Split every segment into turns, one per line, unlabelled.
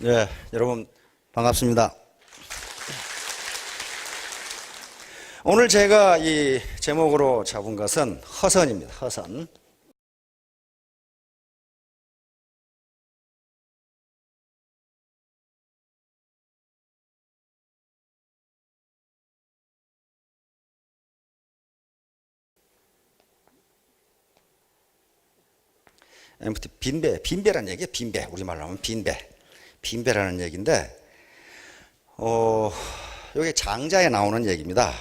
네, 여러분 반갑습니다. 오늘 제가 이 제목으로 잡은 것은 허선입니다. 허선. MT 빈배라는 얘기예요. 빈배. 우리말로 하면 빈배라는 얘기인데, 여기 장자에 나오는 얘기입니다.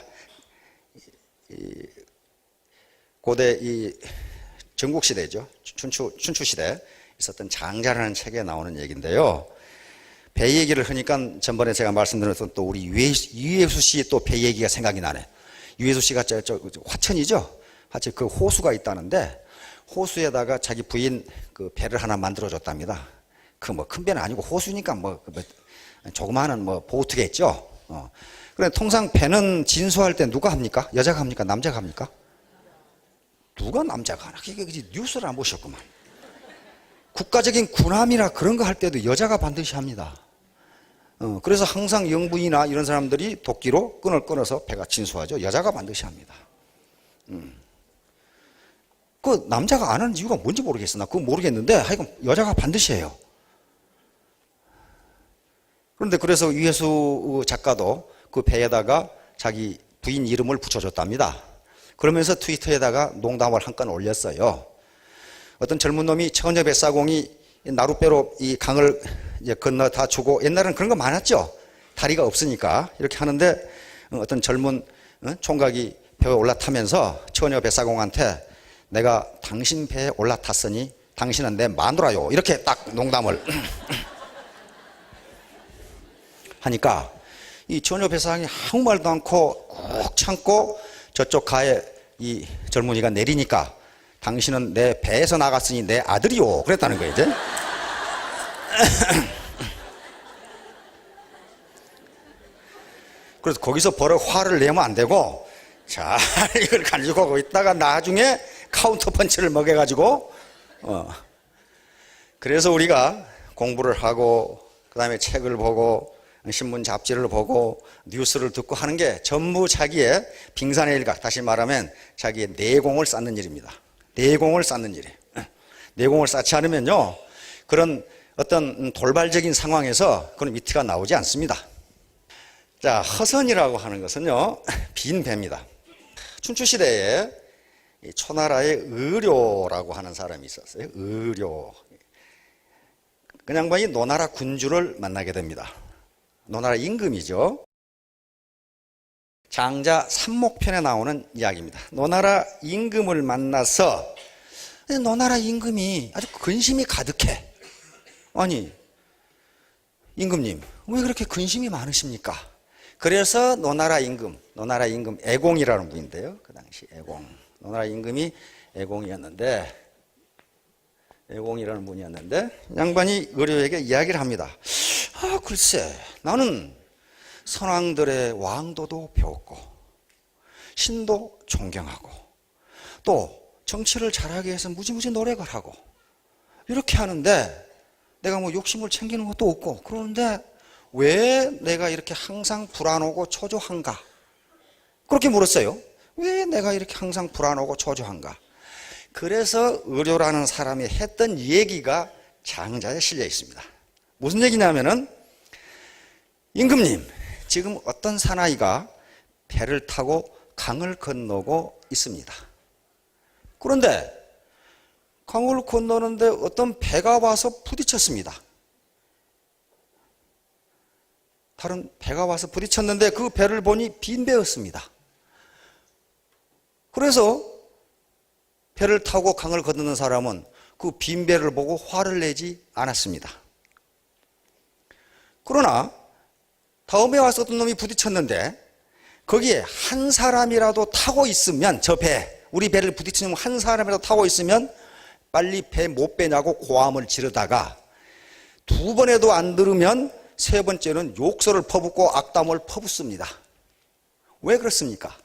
고대 이 전국시대죠. 춘추시대 있었던 장자라는 책에 나오는 얘기인데요. 배 얘기를 하니까 전번에 제가 말씀드렸던 또 우리 유해수 씨 또 배 얘기가 생각이 나네. 유해수 씨가 저 화천이죠. 화천 그 호수가 있다는데 호수에다가 자기 부인 그 배를 하나 만들어 줬답니다. 그 뭐 큰 배는 아니고 호수니까 뭐 조그마한 뭐 보트겠죠. 그래 통상 배는 진수할 때 누가 합니까? 여자가 합니까? 남자가 합니까? 누가 남자가 하나? 이게 뉴스를 안 보셨구만. 국가적인 군함이나 그런 거 할 때도 여자가 반드시 합니다. 그래서 항상 영부인이나 이런 사람들이 도끼로 끈을 끊어서 배가 진수하죠. 여자가 반드시 합니다. 그 남자가 안 하는 이유가 뭔지 모르겠어. 나 그거 모르겠는데 하여간 여자가 반드시 해요. 그런데 그래서 유해수 작가도 그 배에다가 자기 부인 이름을 붙여줬답니다. 그러면서 트위터에다가 농담을 한 건 올렸어요. 어떤 젊은 놈이 처녀 뱃사공이 나룻배로 이 강을 이제 건너 다 주고, 옛날에는 그런 거 많았죠. 다리가 없으니까 이렇게 하는데 어떤 젊은 총각이 배에 올라타면서 처녀 뱃사공한테 내가 당신 배에 올라탔으니 당신은 내 마누라요. 이렇게 딱 농담을 하니까 이 처녀 뱃사공이 아무 말도 않고 꾹 참고 저쪽 가에 이 젊은이가 내리니까 당신은 내 배에서 나갔으니 내 아들이요. 그랬다는 거예요, 이제. 그래서 거기서 버럭 화를 내면 안 되고, 자, 이걸 가지고 있다가 나중에 카운터 펀치를 먹여가지고, 그래서 우리가 공부를 하고, 그 다음에 책을 보고, 신문 잡지를 보고, 뉴스를 듣고 하는 게 전부 자기의 빙산의 일각, 다시 말하면 자기의 내공을 쌓는 일입니다. 내공을 쌓는 일이에요. 내공을 쌓지 않으면요, 그런 어떤 돌발적인 상황에서 그런 위트가 나오지 않습니다. 자, 허선이라고 하는 것은요, 빈 배입니다. 춘추시대에 초나라의 의료라고 하는 사람이 있었어요. 의료. 그 양반이 노나라 군주를 만나게 됩니다. 노나라 임금이죠. 장자 삼목편에 나오는 이야기입니다. 노나라 임금을 만나서, 노나라 임금이 아주 근심이 가득해. 아니, 임금님, 왜 그렇게 근심이 많으십니까? 그래서 노나라 임금 애공이라는 분인데요. 그 당시 애공. 노나라 임금이 애공이라는 분이었는데, 양반이 의료에게 이야기를 합니다. 글쎄, 나는 선왕들의 왕도도 배웠고, 신도 존경하고, 또 정치를 잘하기 위해서 무지무지 노력을 하고, 이렇게 하는데 내가 뭐 욕심을 챙기는 것도 없고, 그러는데 왜 내가 이렇게 항상 불안하고 초조한가? 그렇게 물었어요. 왜 내가 이렇게 항상 불안하고 초조한가? 그래서 의료라는 사람이 했던 얘기가 장자에 실려 있습니다. 무슨 얘기냐면은, 임금님, 지금 어떤 사나이가 배를 타고 강을 건너고 있습니다. 그런데 강을 건너는데 어떤 배가 와서 부딪혔습니다. 다른 배가 와서 부딪혔는데 그 배를 보니 빈 배였습니다. 그래서 배를 타고 강을 건너는 사람은 그 빈 배를 보고 화를 내지 않았습니다. 그러나 다음에 와서 어떤 놈이 부딪혔는데 거기에 한 사람이라도 타고 있으면, 저 배, 우리 배를 부딪히는 한 사람이라도 타고 있으면 빨리 배 못 빼냐고 고함을 지르다가 두 번에도 안 들으면 세 번째는 욕설을 퍼붓고 악담을 퍼붓습니다. 왜 그렇습니까?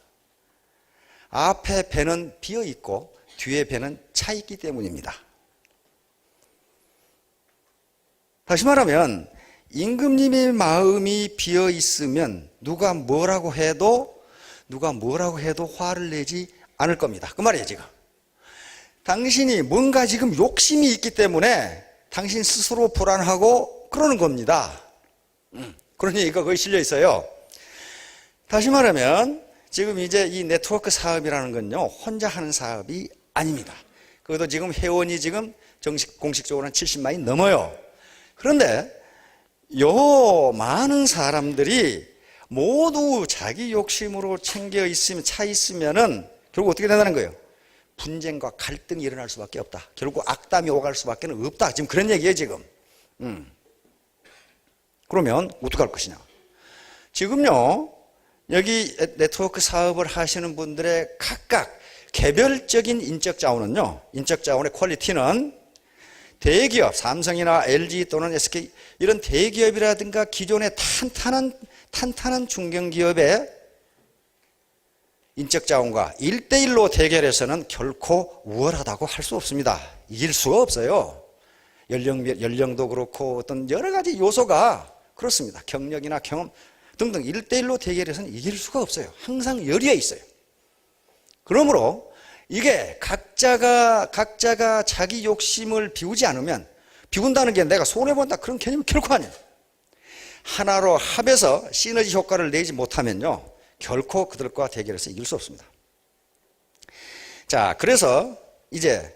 앞에 배는 비어 있고 뒤에 배는 차 있기 때문입니다. 다시 말하면 임금님의 마음이 비어 있으면 누가 뭐라고 해도 화를 내지 않을 겁니다. 그 말이에요, 지금. 당신이 뭔가 지금 욕심이 있기 때문에 당신 스스로 불안하고 그러는 겁니다. 그런 얘기가 거기 실려 있어요. 다시 말하면 지금 이제 이 네트워크 사업이라는 건요, 혼자 하는 사업이 아닙니다. 그것도 지금 회원이 지금 공식적으로는 70만이 넘어요. 그런데 요 많은 사람들이 모두 자기 욕심으로 차 있으면은 결국 어떻게 된다는 거예요? 분쟁과 갈등이 일어날 수밖에 없다. 결국 악담이 오갈 수밖에 없다. 지금 그런 얘기예요, 지금. 그러면 어떻게 할 것이냐? 지금요, 여기 네트워크 사업을 하시는 분들의 각각 개별적인 인적 자원은요, 인적 자원의 퀄리티는 대기업, 삼성이나 LG 또는 SK 이런 대기업이라든가 기존의 탄탄한 중견기업의 인적 자원과 1대1로 대결해서는 결코 우월하다고 할 수 없습니다. 이길 수가 없어요. 연령도 그렇고 어떤 여러 가지 요소가 그렇습니다. 경력이나 경험 등등 1대1로 대결해서는 이길 수가 없어요. 항상 열의에 있어요. 그러므로 이게 각자가 자기 욕심을 비우지 않으면, 비운다는 게 내가 손해본다 그런 개념이 결코 아니에요. 하나로 합해서 시너지 효과를 내지 못하면요, 결코 그들과 대결해서 이길 수 없습니다. 자, 그래서 이제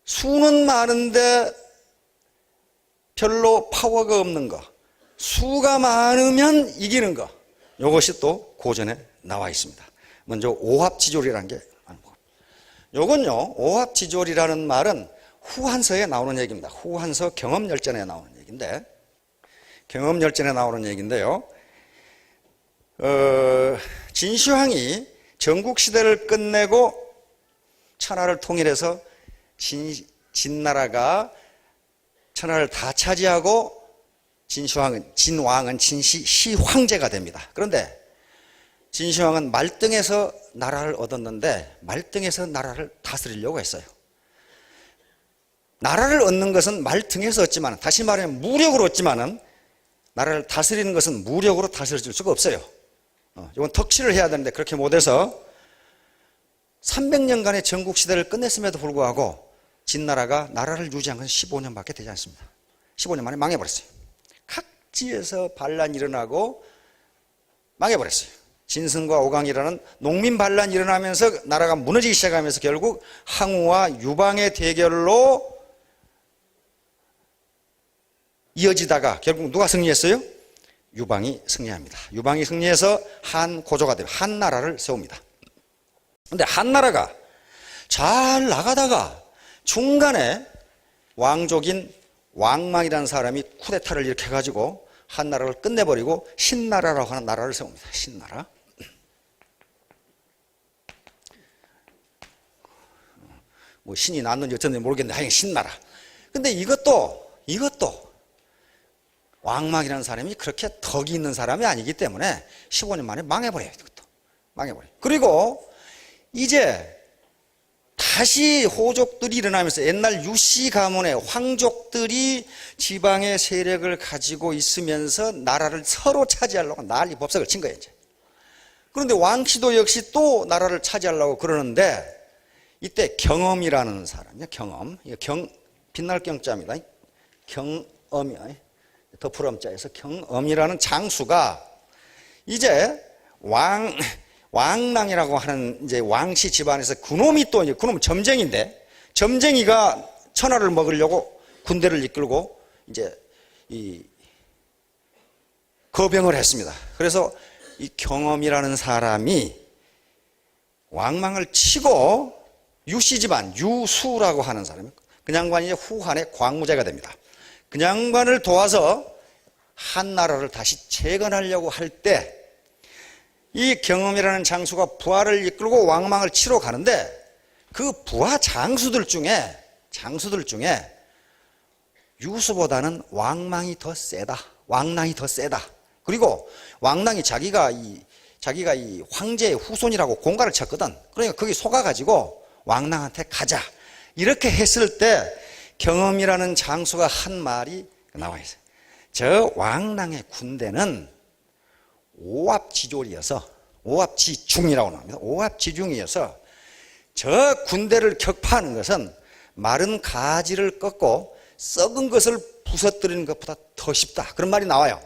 수는 많은데 별로 파워가 없는 거, 수가 많으면 이기는 거, 이것이 또 고전에 나와 있습니다. 먼저 오합지졸이라는 게, 요건요, 오합지졸이라는 말은 후한서에 나오는 얘기입니다. 후한서 경험열전에 나오는 얘기인데, 진시황이 전국시대를 끝내고 천하를 통일해서 진나라가 천하를 다 차지하고 진왕은 시황제가 됩니다. 그런데 진시황은 말등에서 나라를 얻었는데 말등에서 나라를 다스리려고 했어요. 나라를 얻는 것은 말등에서 얻지만, 다시 말하면 무력으로 얻지만은 나라를 다스리는 것은 무력으로 다스릴 수가 없어요. 이건 덕실을 해야 되는데 그렇게 못해서 300년간의 전국시대를 끝냈음에도 불구하고 진나라가 나라를 유지한 것은 15년밖에 되지 않습니다. 15년 만에 망해버렸어요. 각지에서 반란이 일어나고 망해버렸어요. 진승과 오강이라는 농민 반란이 일어나면서 나라가 무너지기 시작하면서 결국 항우와 유방의 대결로 이어지다가 결국 누가 승리했어요? 유방이 승리합니다. 유방이 승리해서 한 고조가 되고 한 나라를 세웁니다. 그런데 한 나라가 잘 나가다가 중간에 왕족인 왕망이라는 사람이 쿠데타를 일으켜가지고 한 나라를 끝내버리고 신나라라고 하는 나라를 세웁니다. 신나라. 뭐 신이 났는지 어쩐지 모르겠는데 하여간 신나라. 근데 이것도 왕망이라는 사람이 그렇게 덕이 있는 사람이 아니기 때문에 15년 만에 망해버려요. 이것도 망해버려요. 그리고 이제 다시 호족들이 일어나면서 옛날 유씨 가문의 황족들이 지방의 세력을 가지고 있으면서 나라를 서로 차지하려고 난리 법석을 친 거예요, 이제. 그런데 왕씨도 역시 또 나라를 차지하려고 그러는데 이때 경엄이라는 사람이야, 경엄. 빛날 경자입니다. 경엄이야. 덧풀엄자에서 경엄이라는 장수가 이제 왕랑이라고 하는 이제 왕씨 집안에서 그놈이 또 이제 그놈은 점쟁이인데 점쟁이가 천하를 먹으려고 군대를 이끌고 이제 이 거병을 했습니다. 그래서 이 경엄이라는 사람이 왕망을 치고 유씨 집안 유수라고 하는 사람이 그 양반이 이제 후한의 광무제가 됩니다. 그 양반을 도와서 한 나라를 다시 재건하려고 할 때 이 경엄이라는 장수가 부하를 이끌고 왕망을 치러 가는데 그 부하 장수들 중에 유수보다는 왕망이 더 세다. 왕랑이 더 세다. 그리고 왕랑이 자기가 이 황제의 후손이라고 공갈을 쳤거든. 그러니까 거기 속아가지고 왕랑한테 가자. 이렇게 했을 때 경엄이라는 장수가 한 말이 나와 있어요. 저 왕랑의 군대는 오합지졸이어서, 오합지중이라고 합니다. 오합지중이어서 저 군대를 격파하는 것은 마른 가지를 꺾고 썩은 것을 부서뜨리는 것보다 더 쉽다. 그런 말이 나와요.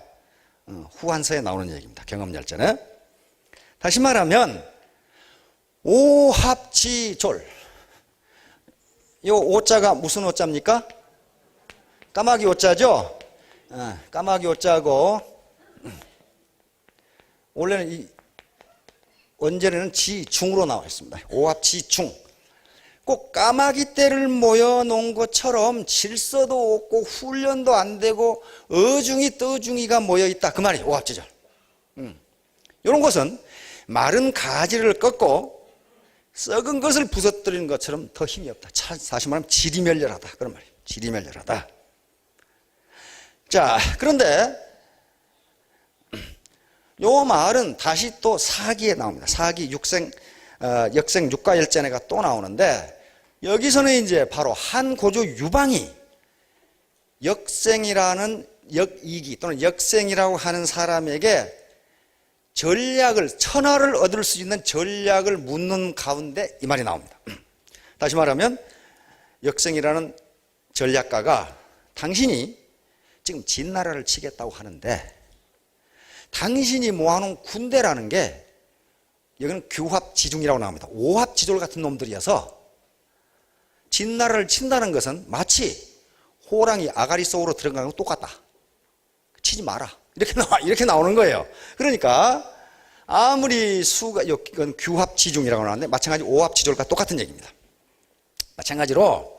후한서에 나오는 얘기입니다. 경험열전에. 다시 말하면 오합지졸. 이 오자가 무슨 오자입니까? 까마귀 오자죠? 까마귀 오자고, 원래는 원전에는 지중으로 나와 있습니다. 오합지중. 꼭 까마귀 떼를 모여놓은 것처럼 질서도 없고 훈련도 안 되고 어중이 떠중이가 모여있다. 그 말이에요. 오합지졸. 이런 것은 마른 가지를 꺾고 썩은 것을 부서뜨리는 것처럼 더 힘이 없다. 다시 말하면 지리멸렬하다. 그런 말이에요. 지리멸렬하다. 자, 그런데 요 말은 다시 또 사기에 나옵니다. 사기 역생 육가열전에가 또 나오는데, 여기서는 이제 바로 한 고조 유방이 역생이라는 역이기 또는 역생이라고 하는 사람에게 전략을, 천하를 얻을 수 있는 전략을 묻는 가운데 이 말이 나옵니다. 다시 말하면 역생이라는 전략가가 당신이 지금 진나라를 치겠다고 하는데 당신이 모아놓은 군대라는 게 여기는 규합지중이라고 나옵니다. 오합지졸 같은 놈들이어서 진나라를 친다는 것은 마치 호랑이 아가리 속으로 들어가는 거 똑같다. 치지 마라. 이렇게 나오는 거예요. 그러니까 아무리 수가, 이건 규합지중이라고 나오는데 마찬가지 오합지졸과 똑같은 얘기입니다. 마찬가지로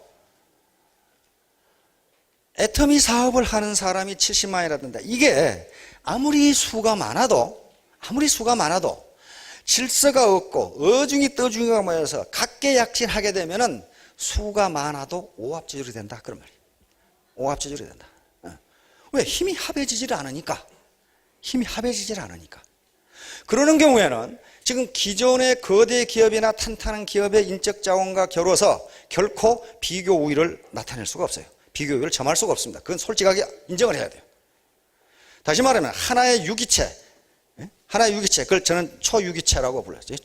애터미 사업을 하는 사람이 70만이라든가 이게 아무리 수가 많아도 질서가 없고 어중이 떠중이가 모여서 각계약진하게 되면은 수가 많아도 오합지졸이 된다. 그런 말이에요. 오합지졸이 된다. 왜? 힘이 합해지질 않으니까. 그러는 경우에는 지금 기존의 거대 기업이나 탄탄한 기업의 인적 자원과 겨뤄서 결코 비교 우위를 나타낼 수가 없어요. 비교 우위를 점할 수가 없습니다. 그건 솔직하게 인정을 해야 돼요. 다시 말하면 하나의 유기체, 그걸 저는 초유기체라고 불렀어요.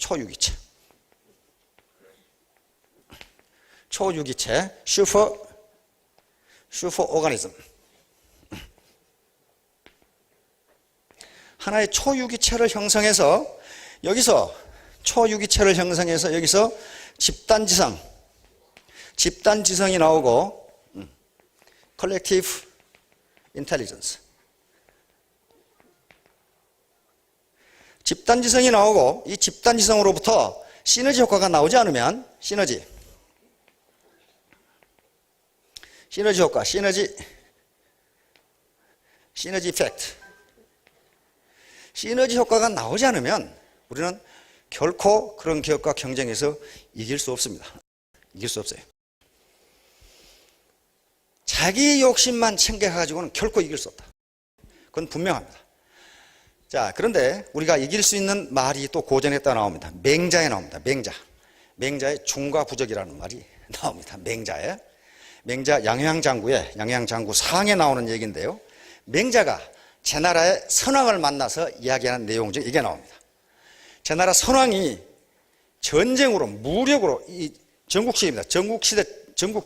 초유기체, 슈퍼 오가니즘. 하나의 초유기체를 형성해서 여기서 집단지성이 나오고 collective intelligence. 집단지성이 나오고 이 집단지성으로부터 시너지 효과가 나오지 않으면 시너지 효과, 시너지 이펙트. 시너지 효과가 나오지 않으면 우리는 결코 그런 기업과 경쟁해서 이길 수 없습니다. 이길 수 없어요. 자기 욕심만 챙겨가지고는 결코 이길 수 없다. 그건 분명합니다. 자, 그런데 우리가 이길 수 있는 말이 또 고전에다 나옵니다. 맹자에 나옵니다. 맹자의 중과 부적이라는 말이 나옵니다. 맹자 양양장구 상에 나오는 얘기인데요. 맹자가 제나라의 선왕을 만나서 이야기하는 내용 중에 이게 나옵니다. 제나라 선왕이 전쟁으로, 무력으로, 이 전국시대입니다. 전국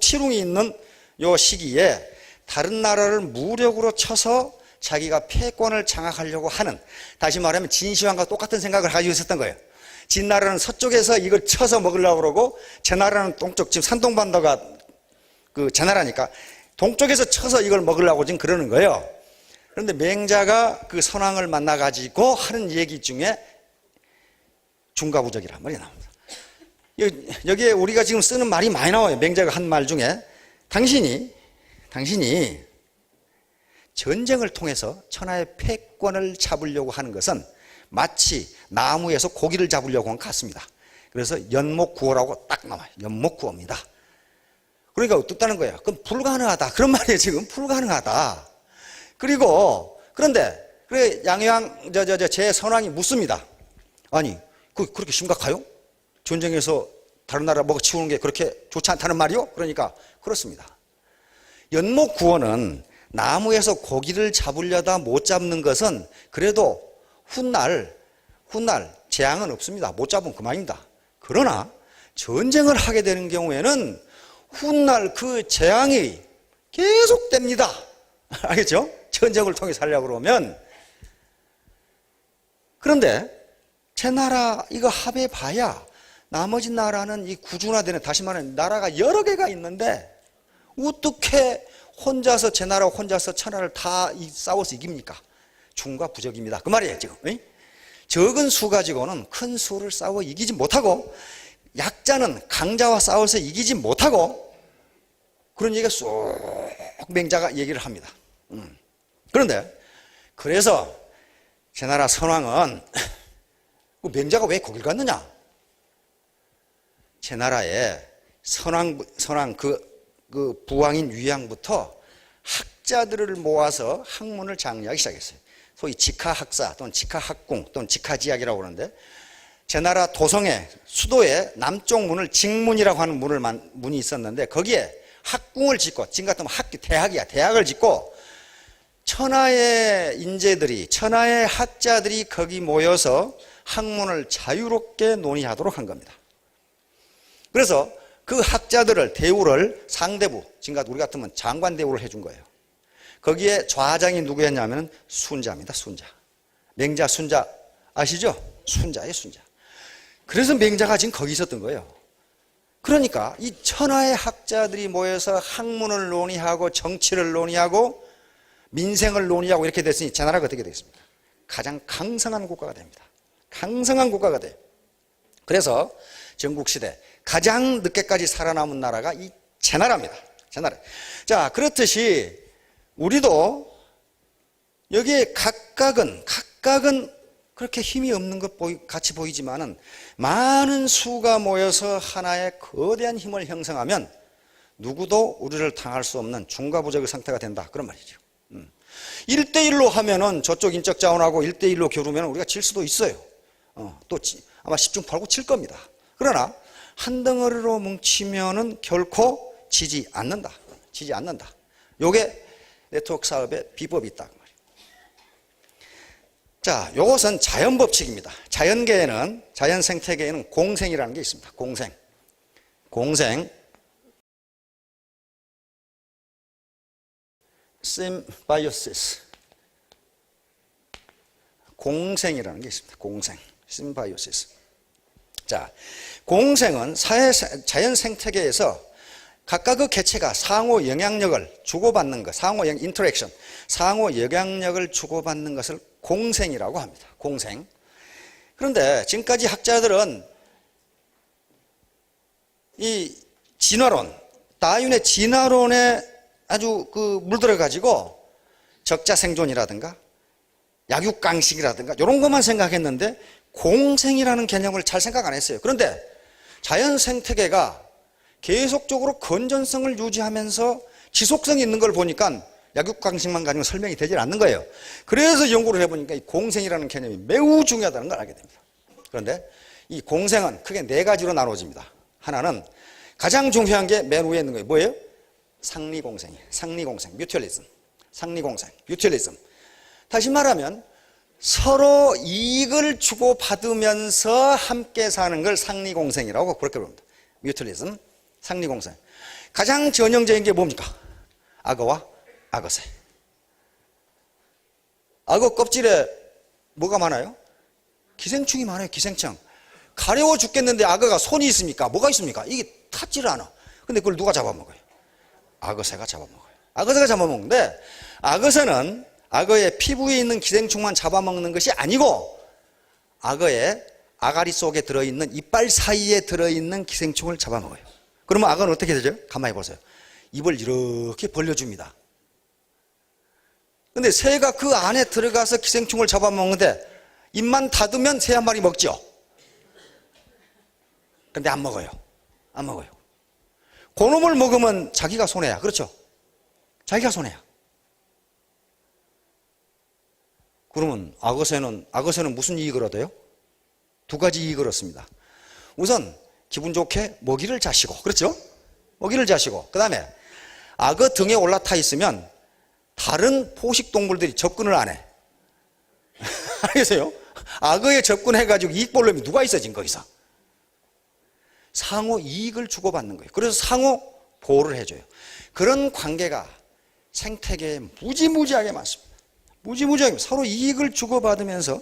칠웅이 있는 요 시기에 다른 나라를 무력으로 쳐서 자기가 패권을 장악하려고 하는, 다시 말하면 진시황과 똑같은 생각을 가지고 있었던 거예요. 진나라는 서쪽에서 이걸 쳐서 먹으려고 그러고, 제나라는 동쪽, 지금 산동반도가 그 제나라니까 동쪽에서 쳐서 이걸 먹으려고 지금 그러는 거예요. 그런데 맹자가 그 선왕을 만나가지고 하는 얘기 중에 중과부적이라는 말이 나옵니다. 여기에 우리가 지금 쓰는 말이 많이 나와요. 맹자가 한 말 중에 당신이 전쟁을 통해서 천하의 패권을 잡으려고 하는 것은 마치 나무에서 고기를 잡으려고 한 것 같습니다. 그래서 연목구어라고 딱 나와요. 연목구어입니다. 그러니까 어떻다는 거예요? 그건 불가능하다. 그런 말이에요. 지금 불가능하다. 그런데 양양 제 선왕이 묻습니다. 아니, 그렇게 심각해요? 전쟁에서 다른 나라 먹어치우는 게 그렇게 좋지 않다는 말이요? 그러니까 그렇습니다. 연목구어는 나무에서 고기를 잡으려다 못 잡는 것은 그래도 훗날 재앙은 없습니다. 못 잡으면 그만입니다. 그러나 전쟁을 하게 되는 경우에는 훗날 그 재앙이 계속됩니다. 알겠죠? 전쟁을 통해서 하려고 그러면. 그런데 제 나라 이거 합해봐야 나머지 나라는 이 구준화되는, 다시 말하면 나라가 여러 개가 있는데 어떻게 혼자서 제 나라 혼자서 천하를 다 싸워서 이깁니까? 중과 부적입니다. 그 말이에요 지금. 적은 수 가지고는 큰 수를 싸워 이기지 못하고, 약자는 강자와 싸워서 이기지 못하고, 그런 얘기가 쏙 맹자가 얘기를 합니다. 그런데 그래서 제 나라 선왕은 맹자가 왜 거길 갔느냐? 제 나라에 선왕 그 부왕인 유양부터 학자들을 모아서 학문을 장려하기 시작했어요. 소위 직하학사 또는 직하학궁 또는 직하지학이라고 그러는데, 제 나라 도성의 수도에 남쪽 문을 직문이라고 하는 문이 있었는데 거기에 학궁을 짓고, 지금 같으면 대학을 짓고 천하의 인재들이, 천하의 학자들이 거기 모여서 학문을 자유롭게 논의하도록 한 겁니다. 그래서 그 학자들을, 대우를 상대부, 지금 우리 같으면 장관 대우를 해준 거예요. 거기에 좌장이 누구였냐면 순자입니다. 순자. 맹자 순자 아시죠? 순자예요, 순자. 그래서 맹자가 지금 거기 있었던 거예요. 그러니까 이 천하의 학자들이 모여서 학문을 논의하고 정치를 논의하고 민생을 논의하고 이렇게 됐으니 제 나라가 어떻게 되겠습니까? 가장 강성한 국가가 됩니다. 강성한 국가가 돼요. 그래서 전국시대 가장 늦게까지 살아남은 나라가 이 제 나라입니다. 제 나라. 자, 그렇듯이 우리도 여기에 각각은 그렇게 힘이 없는 것 같이 보이지만은 많은 수가 모여서 하나의 거대한 힘을 형성하면 누구도 우리를 당할 수 없는 중과부적의 상태가 된다. 그런 말이죠. 1대1로 하면은 저쪽 인적 자원하고 1대1로 겨루면 우리가 질 수도 있어요. 또 아마 10중 8구 칠 겁니다. 그러나 한 덩어리로 뭉치면은 결코 지지 않는다. 지지 않는다. 요게 네트워크 사업의 비법이 있다. 자, 요것은 자연 법칙입니다. 자연계에는, 자연 생태계에는 공생이라는 게 있습니다. 공생. 심바이오시스. 공생이라는 게 있습니다. 공생. 심바이오시스. 자, 공생은 자연 생태계에서 각각 그 개체가 상호 영향력을 주고받는 것, 인터랙션, 상호 영향력을 주고받는 것을 공생이라고 합니다. 공생. 그런데 지금까지 학자들은 이 진화론, 다윈의 진화론에 아주 물들어 가지고 적자생존이라든가 약육강식이라든가 이런 것만 생각했는데 공생이라는 개념을 잘 생각 안 했어요. 그런데 자연 생태계가 계속적으로 건전성을 유지하면서 지속성이 있는 걸 보니까 약육강식만 가지고 설명이 되질 않는 거예요. 그래서 연구를 해보니까 이 공생이라는 개념이 매우 중요하다는 걸 알게 됩니다. 그런데 이 공생은 크게 네 가지로 나눠집니다. 하나는 가장 중요한 게 맨 위에 있는 거예요. 뭐예요? 상리공생이에요. 상리공생, 뮤튜얼리즘. 상리공생, 뮤튜얼리즘. 다시 말하면 서로 이익을 주고받으면서 함께 사는 걸 상리공생이라고 그렇게 부릅니다. 뮤튜얼리즘, 상리공생. 가장 전형적인 게 뭡니까? 악어와 악어새. 악어 껍질에 뭐가 많아요? 기생충이 많아요. 기생충. 가려워 죽겠는데 악어가 손이 있습니까? 뭐가 있습니까? 이게 탔질 않아. 근데 그걸 누가 잡아먹어요? 악어새가 잡아먹어요. 악어새가 잡아먹는데, 악어새는 악어의 피부에 있는 기생충만 잡아먹는 것이 아니고 악어의 아가리 속에 들어있는 이빨 사이에 들어있는 기생충을 잡아먹어요. 그러면 악어는 어떻게 되죠? 가만히 보세요. 입을 이렇게 벌려줍니다. 근데 새가 그 안에 들어가서 기생충을 잡아먹는데 입만 닫으면 새 한 마리 먹죠. 근데 안 먹어요. 안 먹어요. 그놈을 먹으면 자기가 손해야. 그렇죠? 자기가 손해야. 그러면 악어새는 무슨 이익을 얻어요? 두 가지 이익을 얻습니다. 우선 기분 좋게 먹이를 자시고, 그렇죠? 먹이를 자시고, 그 다음에 악어 등에 올라타 있으면 다른 포식 동물들이 접근을 안 해. 알겠어요? 악어에 접근해가지고 이익 볼 놈이 누가 있어, 지금 거기서? 상호 이익을 주고받는 거예요. 그래서 상호 보호를 해줘요. 그런 관계가 생태계에 무지무지하게 많습니다. 무지무지하게 서로 이익을 주고받으면서,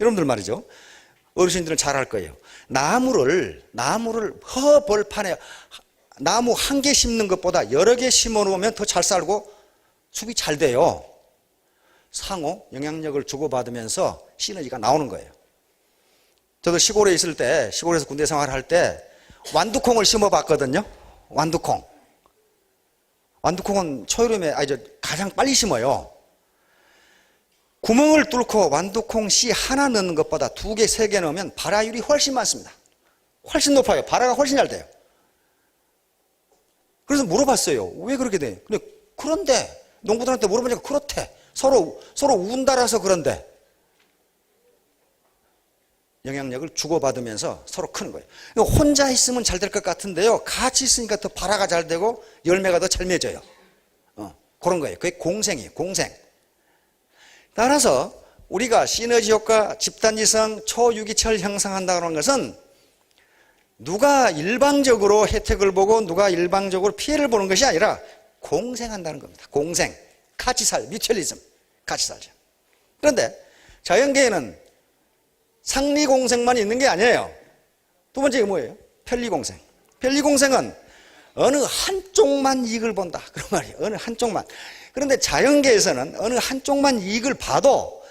여러분들 말이죠, 어르신들은 잘 알 거예요. 나무를 허벌판에 나무 한 개 심는 것보다 여러 개 심어 놓으면 더 잘 살고 숲이 잘 돼요. 상호 영향력을 주고받으면서 시너지가 나오는 거예요. 저도 시골에 있을 때, 시골에서 군대 생활할 때 완두콩을 심어 봤거든요. 완두콩은 초여름에 가장 빨리 심어요. 구멍을 뚫고 완두콩 씨 하나 넣는 것보다 2개, 3개 넣으면 발화율이 훨씬 많습니다. 훨씬 높아요. 발화가 훨씬 잘 돼요. 그래서 물어봤어요. 왜 그렇게 돼? 그런데 농부들한테 물어보니까 그렇대. 서로 운달아서 그런데 영향력을 주고받으면서 서로 크는 거예요. 혼자 있으면 잘 될 것 같은데요, 같이 있으니까 더 발화가 잘 되고 열매가 더 잘 맺어요. 그런 거예요. 그게 공생이에요. 공생. 따라서 우리가 시너지 효과, 집단지성, 초유기체를 형성한다는 것은 누가 일방적으로 혜택을 보고 누가 일방적으로 피해를 보는 것이 아니라 공생한다는 겁니다. 공생. 같이 살, 뮤추얼리즘. 같이 살죠. 그런데 자연계에는 상리공생만 있는 게 아니에요. 두 번째가 뭐예요? 편리공생. 편리공생은 어느 한쪽만 이익을 본다, 그런 말이에요. 어느 한쪽만. 그런데 자연계에서는 어느 한쪽만 이익을 봐도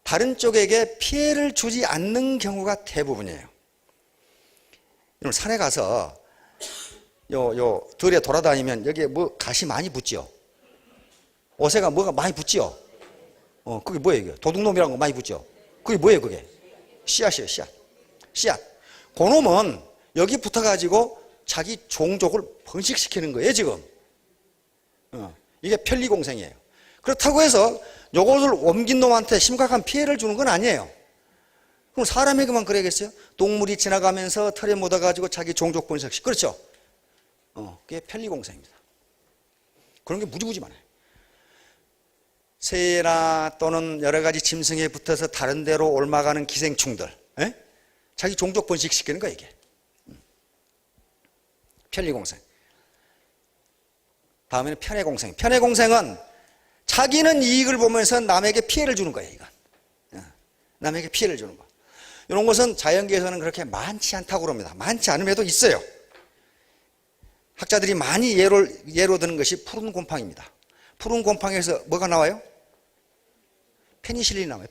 다른 쪽에게 피해를 주지 않는 경우가 대부분이에요. 여러분, 산에 가서 들에 돌아다니면 여기에 가시 많이 붙죠? 옷에가 뭐가 많이 붙죠? 그게 뭐예요? 이게? 도둑놈이라는 거 많이 붙죠? 그게 뭐예요, 그게? 씨앗이에요, 씨앗. 그놈은 여기 붙어가지고 자기 종족을 번식시키는 거예요, 지금. 이게 편리공생이에요. 그렇다고 해서 요것을 옮긴 놈한테 심각한 피해를 주는 건 아니에요. 그럼 사람에게만 그래야겠어요? 동물이 지나가면서 털에 묻어가지고 자기 종족 번식시키고, 그렇죠? 그게 편리공생입니다. 그런 게 무지무지 많아요. 새나 또는 여러 가지 짐승에 붙어서 다른 데로 옮아가는 기생충들, 자기 종족 번식시키는 거예요, 이게. 편리공생. 다음에는 편해공생. 편해공생은 자기는 이익을 보면서 남에게 피해를 주는 거예요, 이건. 남에게 피해를 주는 거. 이런 것은 자연계에서는 그렇게 많지 않다고 그럽니다. 많지 않음에도 있어요. 학자들이 많이 예로 드는 것이 푸른 곰팡입니다. 푸른 곰팡이에서 뭐가 나와요? 페니실린이 나와요.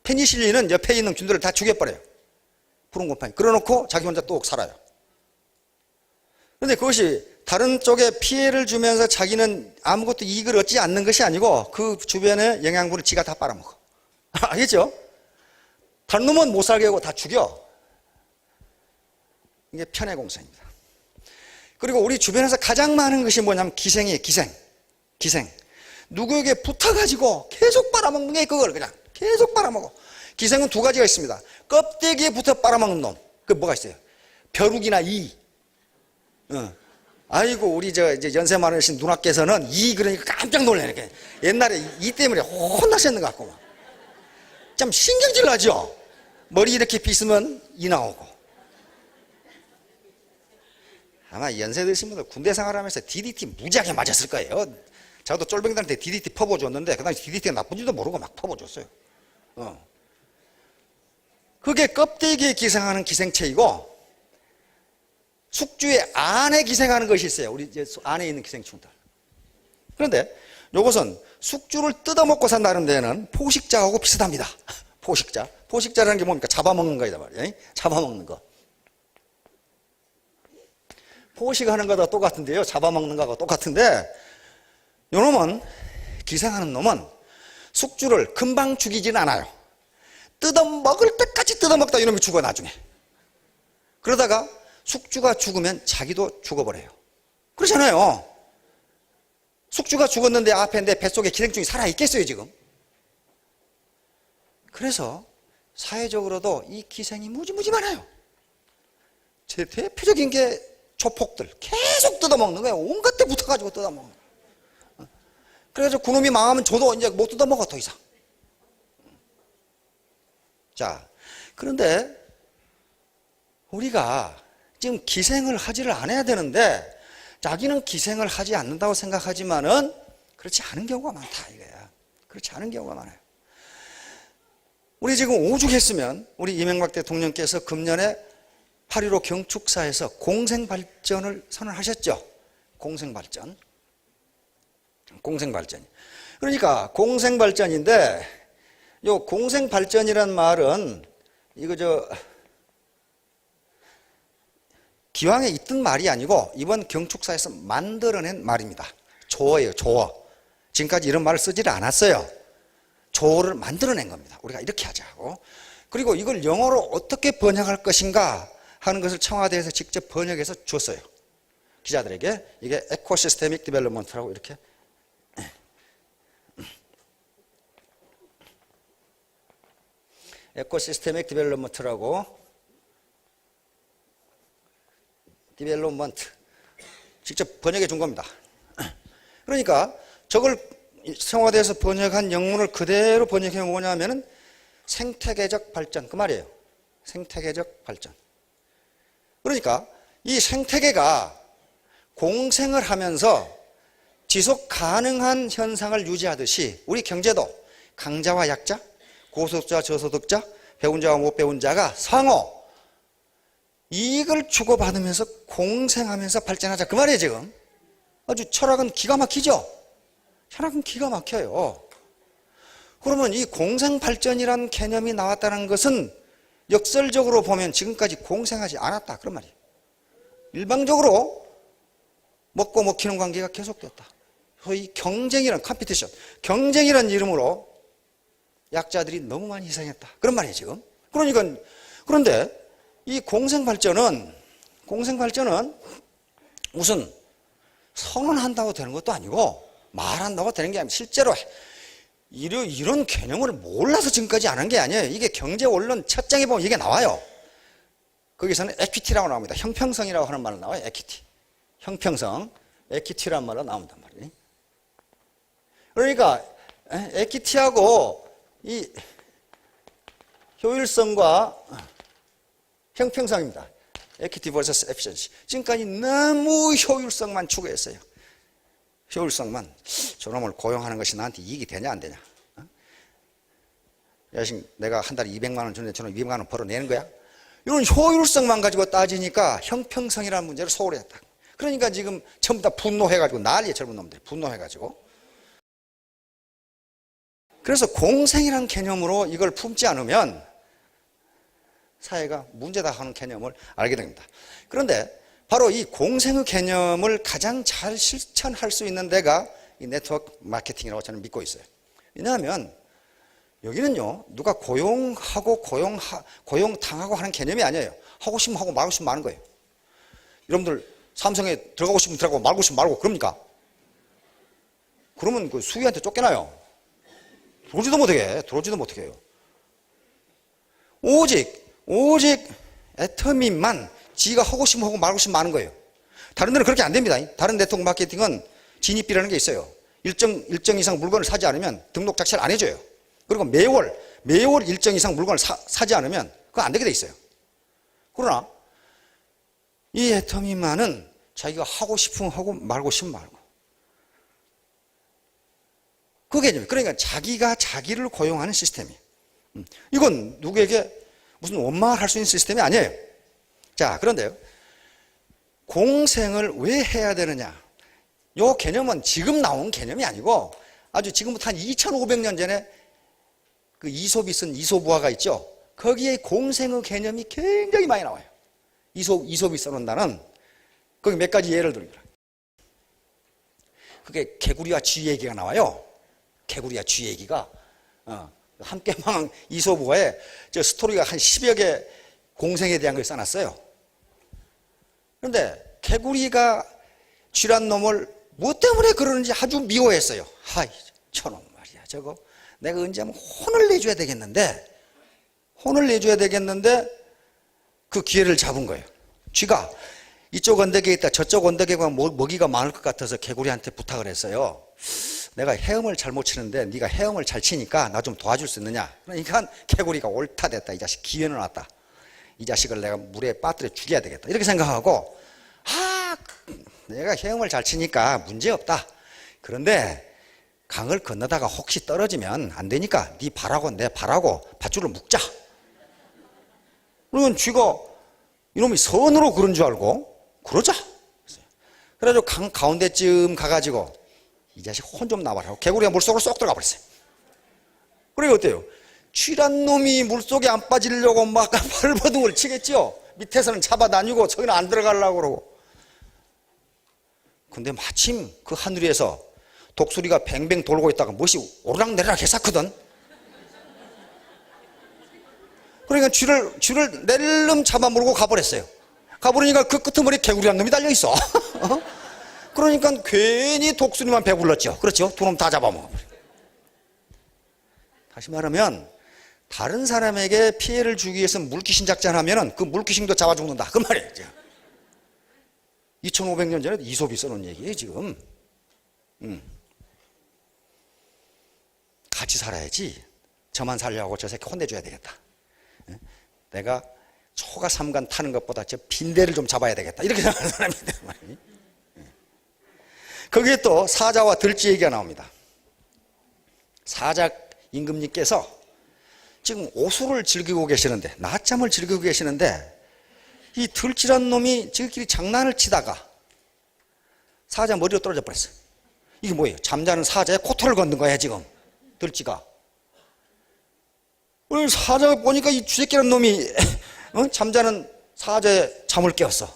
페니실린은 옆에 있는 균들을 다 죽여버려요. 푸른 곰팡이. 그래놓고 자기 혼자 또 살아요. 그런데 그것이 다른 쪽에 피해를 주면서 자기는 아무것도 이익을 얻지 않는 것이 아니고 그 주변의 영양분을 지가 다 빨아먹어. 알겠죠? 다른 놈은 못 살게 하고 다 죽여. 이게 편해공생입니다. 그리고 우리 주변에서 가장 많은 것이 뭐냐면 기생이에요. 기생. 누구에게 붙어가지고 계속 빨아먹는 게 그걸 그냥 계속 빨아먹어. 기생은 2가지가 있습니다. 껍데기에 붙어 빨아먹는 놈. 그 뭐가 있어요? 벼룩이나 이. 아이고, 우리 이제 연세 많으신 누나께서는 이 그러니까 깜짝 놀라요. 옛날에 이 때문에 혼나셨는 것 같고 막. 참 신경질 나죠? 머리 이렇게 빗으면 이 나오고. 아마 연세 드신 분들 군대 생활하면서 DDT 무지하게 맞았을 거예요. 저도 쫄병들한테 DDT 퍼부어줬는데 그 당시 DDT가 나쁜지도 모르고 막 퍼부어줬어요. 그게 껍데기에 기생하는 기생체이고 숙주의 안에 기생하는 것이 있어요. 우리 이제 안에 있는 기생충들. 그런데 이것은 숙주를 뜯어먹고 산다는 데는 포식자하고 비슷합니다. 포식자라는 게 뭡니까? 잡아먹는 거이다 말이에요. 잡아먹는 거. 포식하는 거다 똑같은데요. 잡아먹는 거하고 똑같은데 요놈은, 기생하는 놈은 숙주를 금방 죽이지는 않아요. 뜯어먹을 때까지 뜯어먹다 이놈이 죽어 나중에. 그러다가 숙주가 죽으면 자기도 죽어버려요. 그렇잖아요. 숙주가 죽었는데 앞에 내 뱃속에 기생충이 살아있겠어요, 지금? 그래서 사회적으로도 이 기생이 무지무지 많아요. 제 대표적인 게 조폭들. 계속 뜯어먹는 거예요. 온갖 데 붙어가지고 뜯어먹는 거예요. 그래서 그놈이 망하면 저도 이제 못 뜯어먹어 더 이상. 자, 그런데 우리가 지금 기생을 하지를 않아야 되는데 자기는 기생을 하지 않는다고 생각하지만은 그렇지 않은 경우가 많다 이거야. 그렇지 않은 경우가 많아요. 우리 지금 오죽했으면 우리 이명박 대통령께서 금년에 8.15 경축사에서 공생발전을 선언하셨죠. 공생발전. 공생발전. 그러니까 공생발전인데 요 공생발전이란 말은 이거 기왕에 있던 말이 아니고 이번 경축사에서 만들어낸 말입니다. 조어예요, 조어. 지금까지 이런 말을 쓰지를 않았어요. 조어를 만들어낸 겁니다. 우리가 이렇게 하자고. 그리고 이걸 영어로 어떻게 번역할 것인가 하는 것을 청와대에서 직접 번역해서 줬어요. 기자들에게. 이게 에코시스테믹 디벨롭먼트라고 이렇게. 에코시스테믹 디벨롭먼트라고. 디벨롭먼트. 직접 번역해 준 겁니다. 그러니까 저걸 청와대에서 번역한 영문을 그대로 번역해 뭐냐면은 생태계적 발전 그 말이에요. 생태계적 발전. 그러니까 이 생태계가 공생을 하면서 지속 가능한 현상을 유지하듯이 우리 경제도 강자와 약자, 고소득자, 저소득자, 배운 자와 못 배운 자가 상호 이익을 주고받으면서 공생하면서 발전하자 그 말이에요 지금. 아주 철학은 기가 막히죠. 철학은 기가 막혀요. 그러면 이 공생발전이라는 개념이 나왔다는 것은 역설적으로 보면 지금까지 공생하지 않았다 그런 말이에요. 일방적으로 먹고 먹히는 관계가 계속됐다. 소위 경쟁이란 컴피티션, 경쟁이란 이름으로 약자들이 너무 많이 희생했다 그런 말이에요 지금. 그러니까 그런데 이 공생발전은 무슨 선언한다고 되는 것도 아니고 말한다고 되는 게 아니고 실제로 이런 개념을 몰라서 지금까지 안 한 게 아니에요. 이게 경제원론 첫 장에 보면 이게 나와요. 거기서는 에퀴티라고 나옵니다. 형평성이라고 하는 말로 나와요. 에퀴티. 형평성. 에퀴티라는 말로 나온단 말이에요. 그러니까 에퀴티하고 이 효율성과 형평성입니다. 에퀴티 vs efficiency. 지금까지 너무 효율성만 추구했어요. 효율성만. 저놈을 고용하는 것이 나한테 이익이 되냐 안 되냐. 야식 내가 한 달에 200만 원 주는데 저는 200만 원 벌어내는 거야. 이런 효율성만 가지고 따지니까 형평성이라는 문제를 소홀히 했다. 그러니까 지금 전부 다 분노해가지고 난리에 젊은 놈들이 분노해가지고. 그래서 공생이라는 개념으로 이걸 품지 않으면 사회가 문제다 하는 개념을 알게 됩니다. 그런데 바로 이 공생의 개념을 가장 잘 실천할 수 있는 데가 이 네트워크 마케팅이라고 저는 믿고 있어요. 왜냐하면 여기는요, 누가 고용하고 고용당하고 하는 개념이 아니에요. 하고 싶으면 하고 말고 싶으면 마는 거예요. 여러분들 삼성에 들어가고 싶으면 들어가고 말고 싶으면 말고 그럽니까? 그러면 그 수위한테 쫓겨나요. 들어오지도 못하게 해요. 오직 애터미만 지가 하고 싶으면 하고 말고 싶으면 마는 거예요. 다른 데는 그렇게 안 됩니다. 다른 네트워크 마케팅은 진입비라는 게 있어요. 일정 이상 물건을 사지 않으면 등록 자체를 안 해줘요. 그리고 매월 일정 이상 물건을 사지 않으면 그거 안 되게 돼 있어요. 그러나 이 애터미만은 자기가 하고 싶으면 하고 말고 싶으면 말고. 그 개념이에요. 그러니까 자기가 자기를 고용하는 시스템이에요. 이건 누구에게 무슨 원망을 할 수 있는 시스템이 아니에요. 자, 그런데요. 공생을 왜 해야 되느냐. 이 개념은 지금 나온 개념이 아니고 아주 지금부터 한 2500년 전에 그 이솝이 쓴 이솝우화가 있죠. 거기에 공생의 개념이 굉장히 많이 나와요. 이솝이 써놓는다는 거기 몇 가지 예를 들어요. 그게 개구리와 쥐 얘기가 나와요. 개구리와 쥐 얘기가 함께망 이솝우화에 저 스토리가 한 10여 개 공생에 대한 걸 써놨어요. 그런데 개구리가 쥐란 놈을 뭐 때문에 그러는지 아주 미워했어요. 하이 저놈 말이야 저거 내가 언제 한번 혼을 내줘야 되겠는데 그 기회를 잡은 거예요. 쥐가 이쪽 언덕에 있다 저쪽 언덕에 가면 먹이가 많을 것 같아서 개구리한테 부탁을 했어요. 내가 헤엄을 잘못 치는데 네가 헤엄을 잘 치니까 나 좀 도와줄 수 있느냐. 그러니까 개구리가 옳다 됐다. 이 자식 기회는 왔다. 이 자식을 내가 물에 빠뜨려 죽여야 되겠다. 이렇게 생각하고 내가 헤엄을 잘 치니까 문제없다. 그런데 강을 건너다가 혹시 떨어지면 안 되니까 네 발하고 내 발하고 밧줄을 묶자. 그러면 쥐가 이놈이 선으로 그런 줄 알고 그러자. 그래가지고 강 가운데쯤 가가지고 이 자식 혼 좀 나와라. 개구리가 물속으로 쏙 들어가 버렸어요. 그래 어때요? 쥐란 놈이 물속에 안 빠지려고 막 발버둥을 치겠지요. 밑에서는 잡아다니고 저기는 안 들어가려고 그러고. 근데 마침 그 하늘에서 독수리가 뱅뱅 돌고 있다가 무엇이 오르락내리락 했었거든. 그러니까 쥐를 낼름 잡아물고 가버렸어요. 가버리니까 그 끄트머리 개구리란 놈이 달려있어. 그러니까 괜히 독수리만 배불렀죠. 그렇죠? 두 놈 다 잡아먹어버려. 다시 말하면 다른 사람에게 피해를 주기 위해서 물귀신 작전하면 그 물귀신도 잡아 죽는다. 그 말이에요. 2500년 전에 이솝이 써놓은 얘기예요 지금. 같이 살아야지. 저만 살려고 저 새끼 혼내줘야 되겠다. 내가 초가 삼간 타는 것보다 저 빈대를 좀 잡아야 되겠다. 이렇게 생각하는 사람인데 말이에요. 거기에 또 사자와 들쥐 얘기가 나옵니다. 사자 임금님께서 지금 오수를 즐기고 계시는데, 낮잠을 즐기고 계시는데 이 들쥐란 놈이 저희끼리 장난을 치다가 사자 머리로 떨어져 버렸어요. 이게 뭐예요? 잠자는 사자의 코털을 걷는 거야 지금 들쥐가. 사자가 보니까 이 쥐새끼란 놈이 잠자는 사자의 잠을 깨웠어.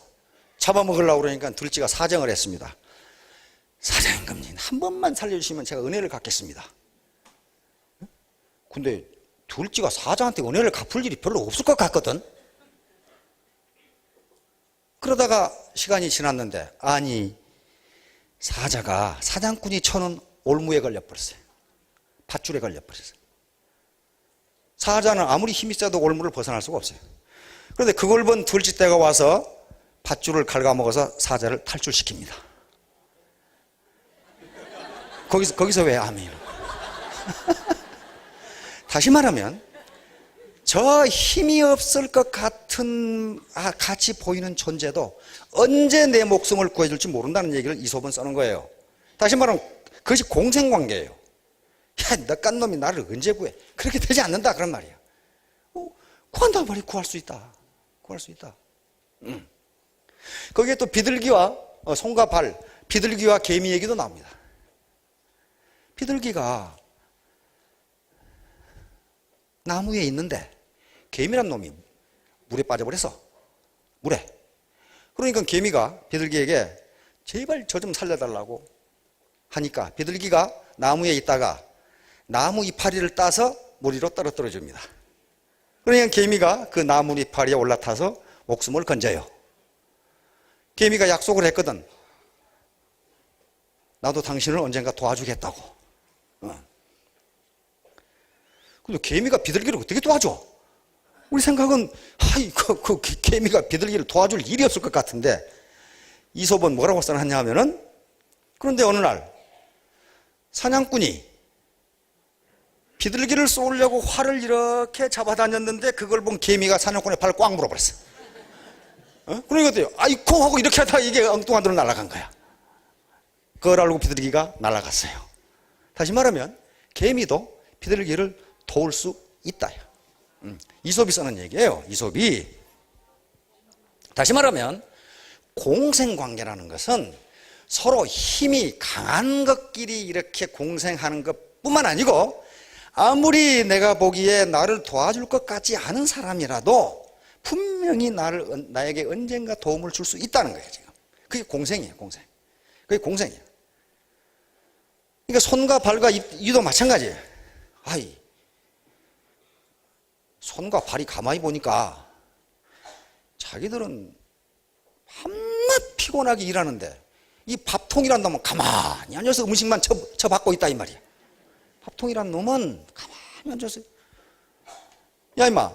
잡아먹으려고 그러니까 들쥐가 사정을 했습니다. 사자 임금님 한 번만 살려주시면 제가 은혜를 갚겠습니다. 근데 들쥐가 사자한테 은혜를 갚을 일이 별로 없을 것 같거든. 그러다가 시간이 지났는데 아니 사자가 사냥꾼이 쳐놓은 올무에 걸려버렸어요. 밧줄에 걸려버렸어요. 사자는 아무리 힘이 세도 올무를 벗어날 수가 없어요. 그런데 그걸 본 들쥐떼가 와서 밧줄을 갉아먹어서 사자를 탈출시킵니다. 거기서 왜 아멘? 다시 말하면 저 힘이 없을 것 같은 같이 보이는 존재도 언제 내 목숨을 구해줄지 모른다는 얘기를 이솝은 써는 거예요. 다시 말하면 그것이 공생관계예요. 야, 너 깐 놈이 나를 언제 구해? 그렇게 되지 않는다 그런 말이야. 구한다고 말이 구할 수 있다. 구할 수 있다. 거기에 또 비둘기와 손과 발, 비둘기와 개미 얘기도 나옵니다. 비둘기가 나무 위에 있는데 개미란 놈이 물에 빠져버렸어. 물에. 그러니까 개미가 비둘기에게 제발 저 좀 살려달라고 하니까 비둘기가 나무에 있다가 나무 이파리를 따서 물 위로 떨어뜨려 줍니다. 그러니까 개미가 그 나무 이파리에 올라타서 목숨을 건져요. 개미가 약속을 했거든. 나도 당신을 언젠가 도와주겠다고. 근데 개미가 비둘기를 어떻게 도와줘? 우리 생각은 그 개미가 비둘기를 도와줄 일이 없을 것 같은데 이솝은 뭐라고 써놨냐 하면은 그런데 어느 날 사냥꾼이 비둘기를 쏘려고 활을 이렇게 잡아다녔는데 그걸 본 개미가 사냥꾼의 발을 꽉 물어버렸어. 그러니까 어때요? 아이코 하고 이렇게 하다가 이게 엉뚱한 데로 날아간 거야. 그걸 알고 비둘기가 날아갔어요. 다시 말하면 개미도 비둘기를 도울 수 있다. 이솝이 쓰는 얘기예요. 이솝이. 다시 말하면 공생관계라는 것은 서로 힘이 강한 것끼리 이렇게 공생하는 것뿐만 아니고 아무리 내가 보기에 나를 도와줄 것 같지 않은 사람이라도 분명히 나에게 언젠가 도움을 줄 수 있다는 거예요. 지금 그게 공생이에요. 공생. 그게 공생이에요. 그러니까 손과 발과 이도 마찬가지예요. 손과 발이 가만히 보니까 자기들은 밤낮 피곤하게 일하는데 이 밥통이란 놈은 가만히 앉아서 음식만 처받고 있다 이 말이야. 밥통이란 놈은 가만히 앉아서 야 임마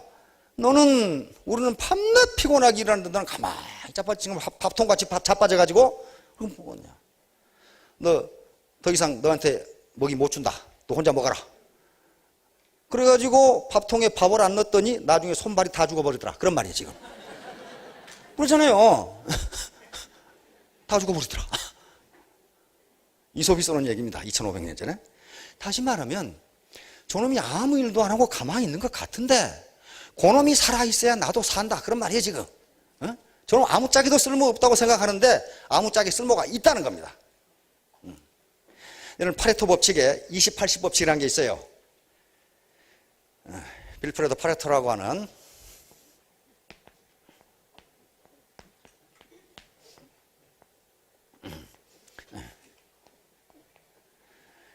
너는 우리는 밤낮 피곤하게 일하는데 너는 가만히 자빠져 지금 밥통같이 자빠져가지고 그럼 뭐냐. 너 더 이상 너한테 먹이 못 준다. 너 혼자 먹어라. 그래가지고 밥통에 밥을 안 넣었더니 나중에 손발이 다 죽어버리더라. 그런 말이에요, 지금. 그렇잖아요. 다 죽어버리더라. 이솝이 써놓은 얘기입니다. 2500년 전에. 다시 말하면 저놈이 아무 일도 안 하고 가만히 있는 것 같은데 그놈이 살아있어야 나도 산다. 그런 말이에요, 지금. 저놈 아무짝에도 쓸모없다고 생각하는데 아무짝에 쓸모가 있다는 겁니다. 이런 파레토 법칙에 20-80 법칙이라는 게 있어요. 빌프레도 파레토라고 하는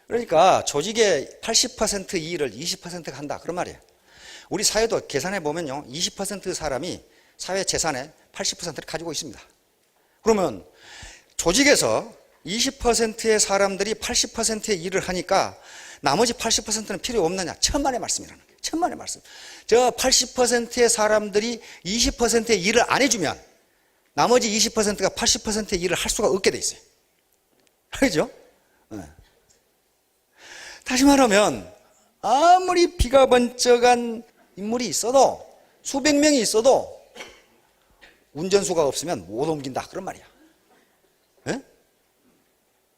그러니까 조직의 80% 일을 20%가 한다. 그런 말이에요. 우리 사회도 계산해 보면요. 20% 사람이 사회 재산의 80%를 가지고 있습니다. 그러면 조직에서 20%의 사람들이 80%의 일을 하니까 나머지 80%는 필요 없느냐? 천만의 말씀이라는 거예요. 천만의 말씀. 저 80%의 사람들이 20%의 일을 안 해주면 나머지 20%가 80%의 일을 할 수가 없게 돼 있어요. 그렇죠? 네. 다시 말하면 아무리 비가 번쩍한 인물이 있어도 수백 명이 있어도 운전수가 없으면 못 옮긴다. 그런 말이야. 네?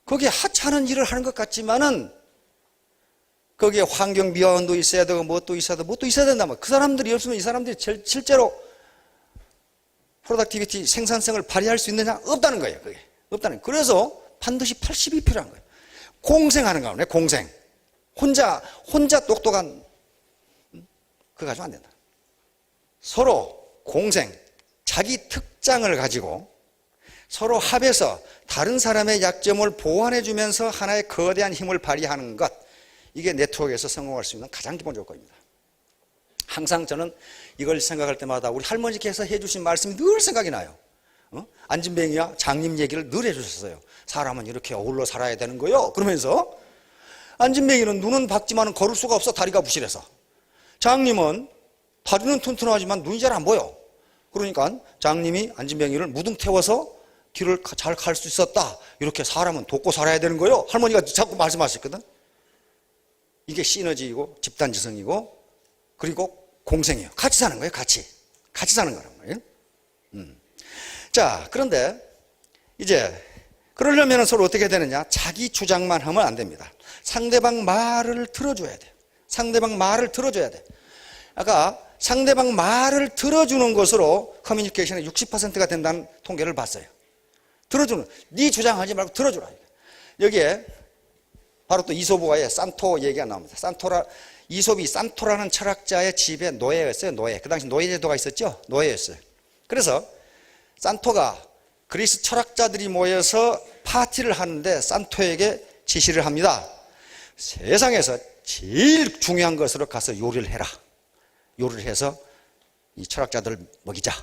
거기에 하찮은 일을 하는 것 같지만은 거기에 환경미화원도 있어야 되고 뭣도 있어야 되고 뭣도 있어야 된다. 그 사람들이 없으면 이 사람들이 실제로 프로덕티비티 생산성을 발휘할 수 있느냐? 없다는 거예요. 그게 없다는 거예요. 그래서 반드시 80이 필요한 거예요. 공생하는 거예요. 공생. 혼자 똑똑한 그거 가지고 안 된다. 서로 공생, 자기 특장을 가지고 서로 합해서 다른 사람의 약점을 보완해 주면서 하나의 거대한 힘을 발휘하는 것. 이게 네트워크에서 성공할 수 있는 가장 기본 조건입니다. 항상 저는 이걸 생각할 때마다 우리 할머니께서 해주신 말씀이 늘 생각이 나요. 안진뱅이와 장님 얘기를 늘 해주셨어요. 사람은 이렇게 어울러 살아야 되는 거요. 그러면서 안진뱅이는 눈은 밝지만 걸을 수가 없어. 다리가 부실해서. 장님은 다리는 튼튼하지만 눈이 잘 안 보여. 그러니까 장님이 안진뱅이를 무등 태워서 길을 잘 갈 수 있었다. 이렇게 사람은 돕고 살아야 되는 거요. 할머니가 자꾸 말씀하셨거든. 이게 시너지이고 집단지성이고 그리고 공생이에요. 같이 사는 거예요. 같이 사는 거란 말이에요. 자, 그런데 이제 그러려면 서로 어떻게 되느냐? 자기 주장만 하면 안 됩니다. 상대방 말을 들어줘야 돼요. 상대방 말을 들어줘야 돼. 아까 상대방 말을 들어주는 것으로 커뮤니케이션의 60%가 된다는 통계를 봤어요. 들어주는, 네 주장하지 말고 들어주라. 여기에 바로 또 이솝과의 산토 얘기가 나옵니다. 이솝이 산토라는 철학자의 집에 노예였어요. 노예. 그 당시 노예제도가 있었죠. 노예였어요. 그래서 산토가 그리스 철학자들이 모여서 파티를 하는데 산토에게 지시를 합니다. 세상에서 제일 중요한 것으로 가서 요리를 해라. 요리를 해서 이 철학자들을 먹이자.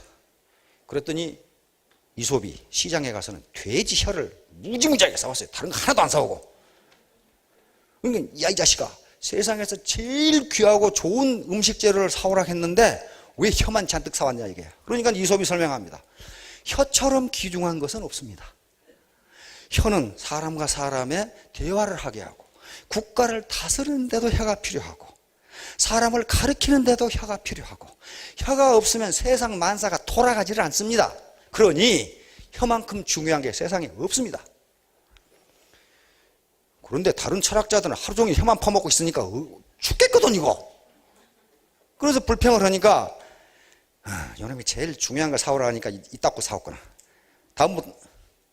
그랬더니 이솝이 시장에 가서는 돼지 혀를 무지무지하게 사왔어요. 다른 거 하나도 안 사오고. 그러니까 야, 이 자식아, 세상에서 제일 귀하고 좋은 음식 재료를 사오라 했는데 왜 혀만 잔뜩 사왔냐 이게. 그러니까 이솝이 설명합니다. 혀처럼 귀중한 것은 없습니다. 혀는 사람과 사람의 대화를 하게 하고 국가를 다스리는 데도 혀가 필요하고 사람을 가르치는 데도 혀가 필요하고 혀가 없으면 세상 만사가 돌아가지를 않습니다. 그러니 혀만큼 중요한 게 세상에 없습니다. 그런데 다른 철학자들은 하루 종일 혀만 퍼먹고 있으니까 죽겠거든 이거. 그래서 불평을 하니까 요놈이 제일 중요한 걸 사오라 하니까 이따구 사왔구나.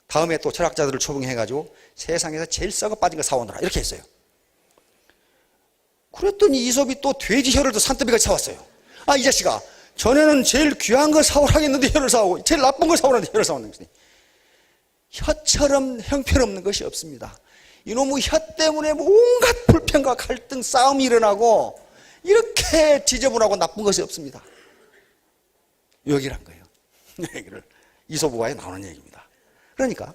다음에 또 철학자들을 초빙해가지고 세상에서 제일 썩어 빠진 거 사오느라 이렇게 했어요. 그랬더니 이솝이 또 돼지 혀를 또 산더미같이 사왔어요. 아, 이 자식아, 전에는 제일 귀한 걸 사오라 했는데 혀를 사오고 제일 나쁜 걸 사오라는데 혀를 사오는 거지. 혀처럼 형편없는 것이 없습니다. 이놈의 혀 때문에 온갖 불평과 갈등, 싸움이 일어나고 이렇게 지저분하고 나쁜 것이 없습니다. 여기란 거예요. 얘기를 이솝과에 나오는 얘기입니다. 그러니까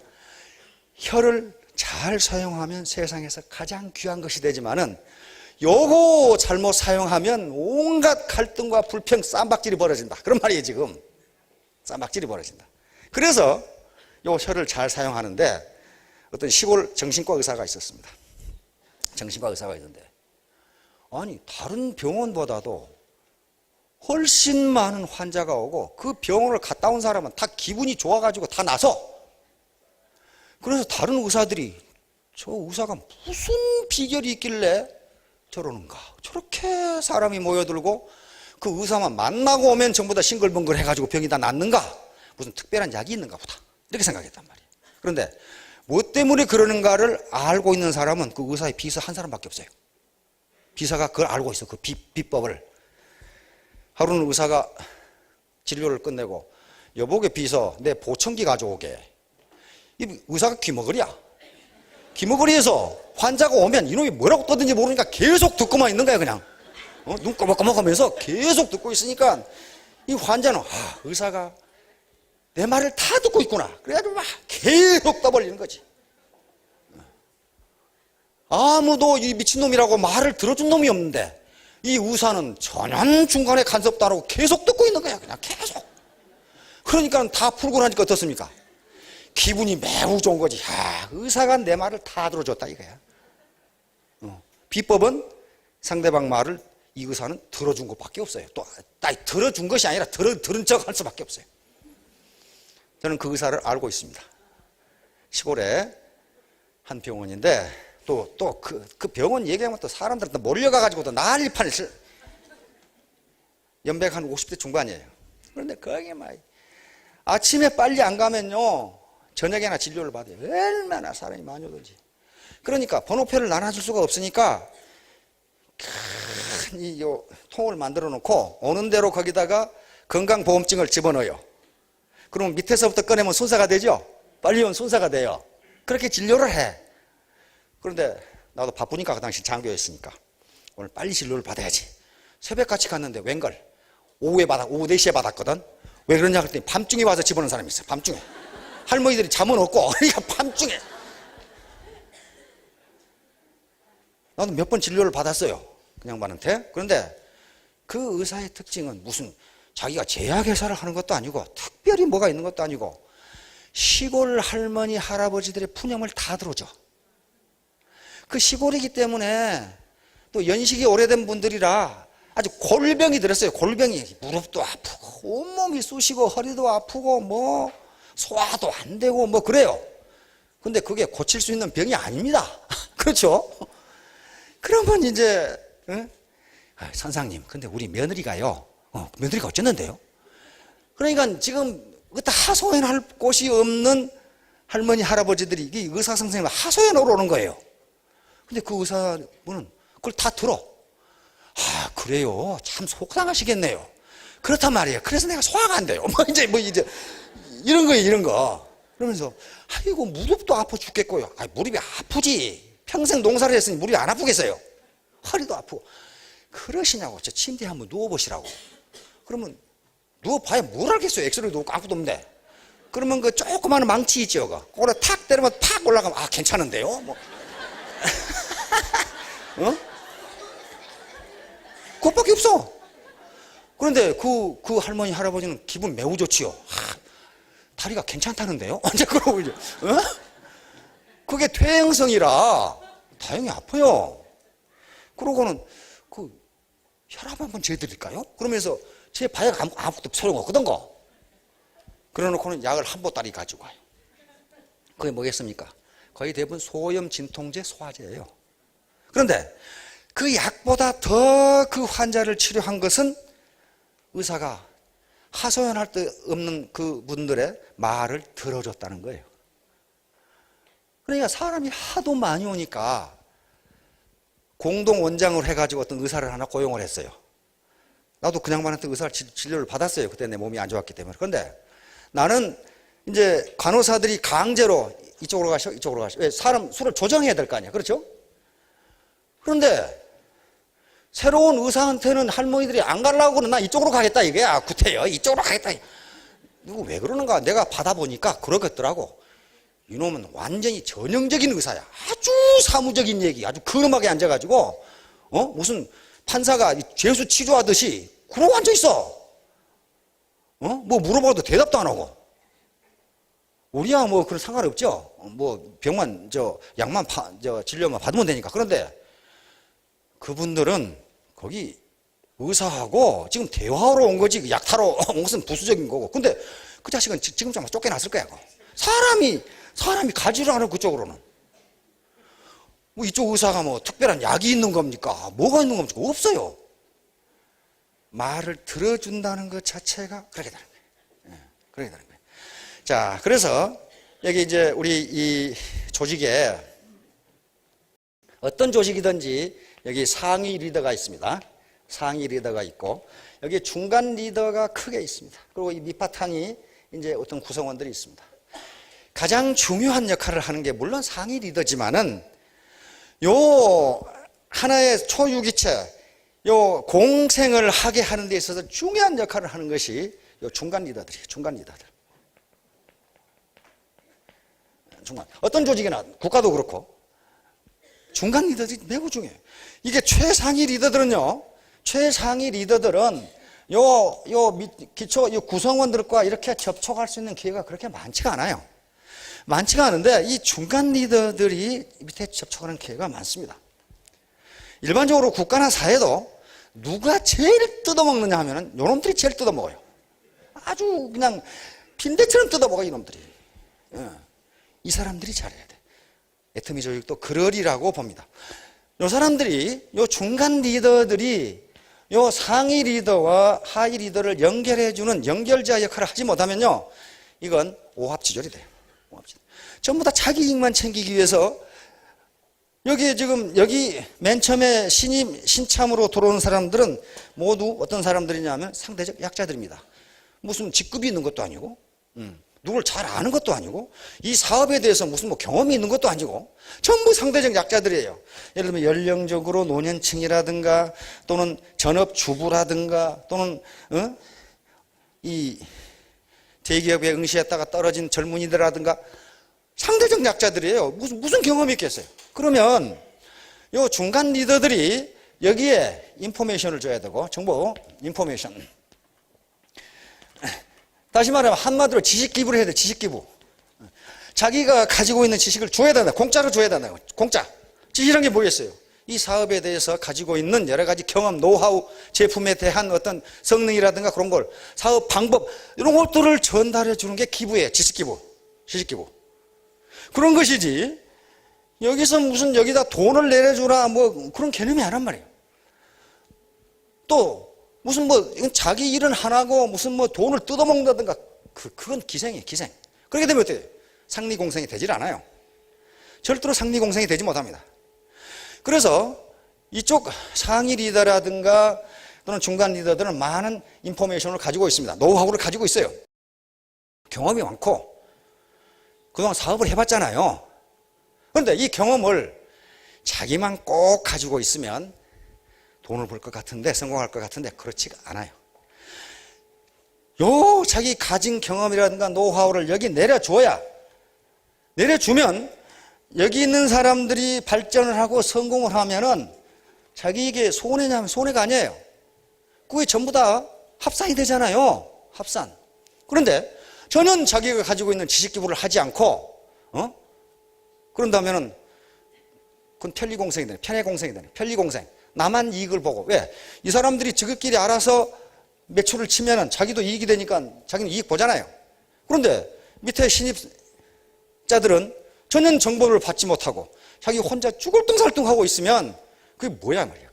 혀를 잘 사용하면 세상에서 가장 귀한 것이 되지만은 요거 잘못 사용하면 온갖 갈등과 불평, 쌈박질이 벌어진다. 그런 말이에요, 지금. 쌈박질이 벌어진다. 그래서 요 혀를 잘 사용하는데 어떤 시골 정신과 의사가 있었습니다. 정신과 의사가 있는데, 아니 다른 병원보다도 훨씬 많은 환자가 오고 그 병원을 갔다 온 사람은 다 기분이 좋아가지고 다 나서, 그래서 다른 의사들이 저 의사가 무슨 비결이 있길래 저러는가, 저렇게 사람이 모여들고 그 의사만 만나고 오면 전부 다 싱글벙글 해가지고 병이 다 낫는가, 무슨 특별한 약이 있는가 보다, 이렇게 생각했단 말이에요. 그런데 뭐 때문에 그러는가를 알고 있는 사람은 그 의사의 비서 한 사람밖에 없어요. 비서가 그걸 알고 있어, 그 비법을. 하루는 의사가 진료를 끝내고, 여보게 비서 내 보청기 가져오게. 이 의사가 귀머거리야. 귀머거리에서 환자가 오면 이놈이 뭐라고 떠든지 모르니까 계속 듣고만 있는 거야, 그냥. 눈 꼬박꼬박하면서 계속 듣고 있으니까 이 환자는 의사가 내 말을 다 듣고 있구나, 그래가지고 막 계속 떠벌리는 거지. 아무도 이 미친놈이라고 말을 들어준 놈이 없는데 이 의사는 전혀 중간에 간섭도 안 하고 계속 듣고 있는 거야, 그냥 계속. 그러니까 다 풀고 나니까 어떻습니까? 기분이 매우 좋은 거지. 의사가 내 말을 다 들어줬다 이거야. 비법은 상대방 말을 이 의사는 들어준 것밖에 없어요. 또 들어준 것이 아니라 들은 척 할 수밖에 없어요. 저는 그 의사를 알고 있습니다. 시골에 한 병원인데 또 그 병원 얘기하면 또 사람들 또 몰려가가지고 또 난리판을 연배가 한 50대 중반이에요. 그런데 거기 막 아침에 빨리 안 가면요 저녁에나 진료를 받아요. 얼마나 사람이 많이 오든지. 그러니까 번호표를 나눠줄 수가 없으니까 큰 이 통을 만들어 놓고 오는 대로 거기다가 건강보험증을 집어넣어요. 그러면 밑에서부터 꺼내면 순서가 되죠. 빨리 온 순서가 돼요. 그렇게 진료를 해. 그런데 나도 바쁘니까 그 당시 장교였으니까 오늘 빨리 진료를 받아야지. 새벽같이 갔는데 웬걸 오후 4시에 받았거든. 왜 그러냐 그랬더니 밤중에 와서 집어넣은 사람이 있어요. 밤중에. 할머니들이 잠은 없고 그러니까 밤중에. 나도 몇 번 진료를 받았어요, 그 양반한테. 그런데 그 의사의 특징은 무슨 자기가 제약회사를 하는 것도 아니고 특별히 뭐가 있는 것도 아니고 시골 할머니 할아버지들의 푸념을 다 들어줘. 그 시골이기 때문에 또 연식이 오래된 분들이라 아주 골병이 들었어요. 골병이. 무릎도 아프고 온몸이 쑤시고 허리도 아프고 뭐 소화도 안 되고 뭐 그래요. 근데 그게 고칠 수 있는 병이 아닙니다. 그렇죠? 그러면 이제 선생님 근데 우리 며느리가요 며느리가 어쨌는데요? 그러니까 지금 하소연할 곳이 없는 할머니 할아버지들이 이 의사 선생님을 하소연하러 오는 거예요. 근데 그 의사분은 그걸 다 들어. 그래요, 참 속상하시겠네요. 그렇단 말이에요. 그래서 내가 소화가 안 돼요. 이제 이런 거예요, 이런 거. 그러면서 아이고 무릎도 아파 죽겠고요. 무릎이 아프지. 평생 농사를 했으니 무릎이 안 아프겠어요. 허리도 아프고. 그러시냐고. 저 침대에 한번 누워보시라고. 그러면 누워봐야 뭘 알겠어요. 엑스레이도 없고 아무것도 없는데. 그러면 그 조그마한 망치 있죠. 그거 탁 때리면 탁 올라가면 괜찮은데요. 뭐. 그것밖에 없어. 그런데 그 할머니 할아버지는 기분 매우 좋지요. 다리가 괜찮다는데요. 언제 그러고 이제 그게 퇴행성이라 다행히 아파요. 그러고는 그 혈압 한번 재드릴까요? 그러면서 제 바약 아무것도 소용없거든 거. 그래놓고는 약을 한 보따리 가지고 와요. 그게 뭐겠습니까? 거의 대부분 소염 진통제 소화제예요. 그런데 그 약보다 더 그 환자를 치료한 것은 의사가 하소연할 데 없는 그 분들의 말을 들어줬다는 거예요. 그러니까 사람이 하도 많이 오니까 공동 원장을 해가지고 어떤 의사를 하나 고용을 했어요. 나도 그 양반한테 의사 진료를 받았어요. 그때 내 몸이 안 좋았기 때문에. 그런데 나는 이제 간호사들이 강제로 이쪽으로 가셔, 이쪽으로 가셔. 왜? 사람 수를 조정해야 될 거 아니야. 그렇죠? 그런데 새로운 의사한테는 할머니들이 안 가려고 그러나 이쪽으로 가겠다 이거야. 구태여. 이쪽으로 가겠다. 이거 왜 그러는가? 내가 받아보니까 그러겠더라고. 이놈은 완전히 전형적인 의사야. 아주 사무적인 얘기, 아주 근엄하게 앉아가지고, 무슨 판사가 죄수 치조하듯이 그러고 앉아있어. 뭐 물어봐도 대답도 안 하고. 우리야 뭐 그런 상관없죠. 뭐 병만, 약만, 진료만 받으면 되니까. 그런데 그분들은 거기 의사하고 지금 대화하러 온 거지 약 타러 온 것은 부수적인 거고. 근데 그 자식은 지금 좀 쫓겨났을 거야. 사람이 가지를 않아. 그쪽으로는 뭐 이쪽 의사가 뭐 특별한 약이 있는 겁니까? 뭐가 있는 겁니까? 없어요. 말을 들어준다는 것 자체가 그렇게 되는 거예요. 그렇게 되는 거예요. 자, 그래서 여기 이제 우리 이 조직에 어떤 조직이든지 여기 상위 리더가 있습니다. 상위 리더가 있고 여기 중간 리더가 크게 있습니다. 그리고 이 밑바탕이 이제 어떤 구성원들이 있습니다. 가장 중요한 역할을 하는 게 물론 상위 리더지만은 요 하나의 초유기체 요 공생을 하게 하는 데 있어서 중요한 역할을 하는 것이 요 중간 리더들이에요. 중간 리더들. 중간. 어떤 조직이나 국가도 그렇고 중간 리더들이 매우 중요해요. 이게 최상위 리더들은요. 최상위 리더들은 기초 구성원들과 이렇게 접촉할 수 있는 기회가 그렇게 많지가 않아요. 많지가 않은데 이 중간 리더들이 밑에 접촉하는 기회가 많습니다. 일반적으로 국가나 사회도 누가 제일 뜯어먹느냐 하면은 요놈들이 제일 뜯어먹어요. 아주 그냥 빈대처럼 뜯어먹어요, 이놈들이. 이 사람들이 잘해야 돼. 애터미 조직도 그러리라고 봅니다. 요 사람들이, 요 중간 리더들이 요 상위 리더와 하위 리더를 연결해주는 연결자 역할을 하지 못하면요, 이건 오합지졸이 돼요. 오합지졸. 전부 다 자기 이익만 챙기기 위해서 여기 맨 처음에 신참으로 들어오는 사람들은 모두 어떤 사람들이냐면 상대적 약자들입니다. 무슨 직급이 있는 것도 아니고, 누굴 잘 아는 것도 아니고, 이 사업에 대해서 무슨 뭐 경험이 있는 것도 아니고, 전부 상대적 약자들이에요. 예를 들면 연령적으로 노년층이라든가, 또는 전업주부라든가, 또는, 이 대기업에 응시했다가 떨어진 젊은이들이라든가, 상대적 약자들이에요. 무슨 경험이 있겠어요? 그러면 요 중간 리더들이 여기에 인포메이션을 줘야 되고, 정보, 인포메이션. 다시 말하면 한마디로 지식 기부를 해야 돼. 지식 기부. 자기가 가지고 있는 지식을 줘야 된다. 공짜로 줘야 된다. 공짜. 지식이란 게 뭐겠어요? 이 사업에 대해서 가지고 있는 여러 가지 경험, 노하우, 제품에 대한 어떤 성능이라든가 그런 걸, 사업 방법, 이런 것들을 전달해 주는 게 기부예요. 지식 기부. 지식 기부. 그런 것이지, 여기서 무슨 여기다 돈을 내려주라, 뭐, 그런 개념이 아니란 말이에요. 또, 무슨 뭐, 이건 자기 일은 하나고, 무슨 뭐 돈을 뜯어먹는다든가, 그건 기생이에요, 기생. 그렇게 되면 어때요? 상리공생이 되질 않아요. 절대로 상리공생이 되지 못합니다. 그래서, 이쪽 상위 리더라든가, 또는 중간 리더들은 많은 인포메이션을 가지고 있습니다. 노하우를 가지고 있어요. 경험이 많고, 그동안 사업을 해봤잖아요. 그런데 이 경험을 자기만 꼭 가지고 있으면 돈을 벌 것 같은데, 성공할 것 같은데, 그렇지가 않아요. 자기 가진 경험이라든가 노하우를 여기 내려주면 여기 있는 사람들이 발전을 하고 성공을 하면은 자기에게 손해냐면 손해가 아니에요. 그게 전부 다 합산이 되잖아요. 합산. 그런데 저는 자기가 가지고 있는 지식 기부를 하지 않고, 그런다면은, 그건 편리공생이 되네. 편의공생이 되네. 편리공생. 나만 이익을 보고. 왜? 이 사람들이 지극끼리 알아서 매출을 치면은 자기도 이익이 되니까 자기는 이익 보잖아요. 그런데 밑에 신입자들은 전혀 정보를 받지 못하고 자기 혼자 쭈글뚱살뚱하고 있으면 그게 뭐야 말이야.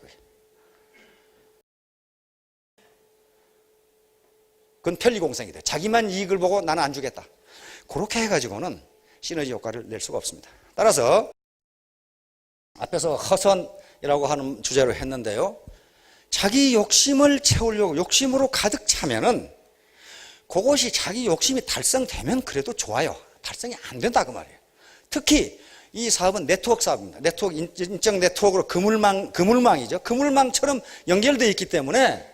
그건 편리공생이 돼. 자기만 이익을 보고 나는 안 주겠다. 그렇게 해가지고는 시너지 효과를 낼 수가 없습니다. 따라서 앞에서 허선이라고 하는 주제로 했는데요. 자기 욕심을 채우려고 욕심으로 가득 차면은 그것이 자기 욕심이 달성되면 그래도 좋아요. 달성이 안 된다 그 말이에요. 특히 이 사업은 네트워크 사업입니다. 네트워크, 인적 네트워크로 그물망이죠. 그물망처럼 연결되어 있기 때문에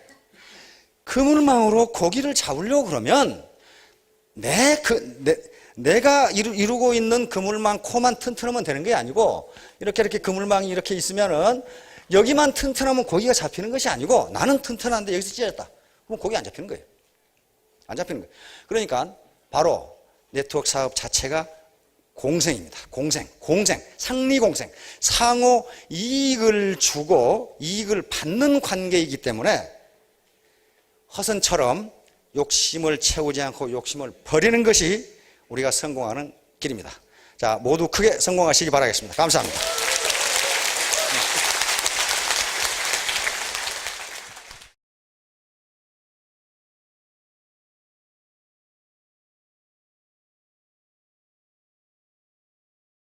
그물망으로 고기를 잡으려고 그러면 내가 이루고 있는 그물망 코만 튼튼하면 되는 게 아니고 이렇게 그물망이 이렇게 있으면은 여기만 튼튼하면 고기가 잡히는 것이 아니고 나는 튼튼한데 여기서 찢었다. 그럼 고기 안 잡히는 거예요. 안 잡히는 거예요. 그러니까 바로 네트워크 사업 자체가 공생입니다. 공생, 상리공생. 상호 이익을 주고 이익을 받는 관계이기 때문에 허선처럼 욕심을 채우지 않고 욕심을 버리는 것이 우리가 성공하는 길입니다. 자, 모두 크게 성공하시기 바라겠습니다. 감사합니다.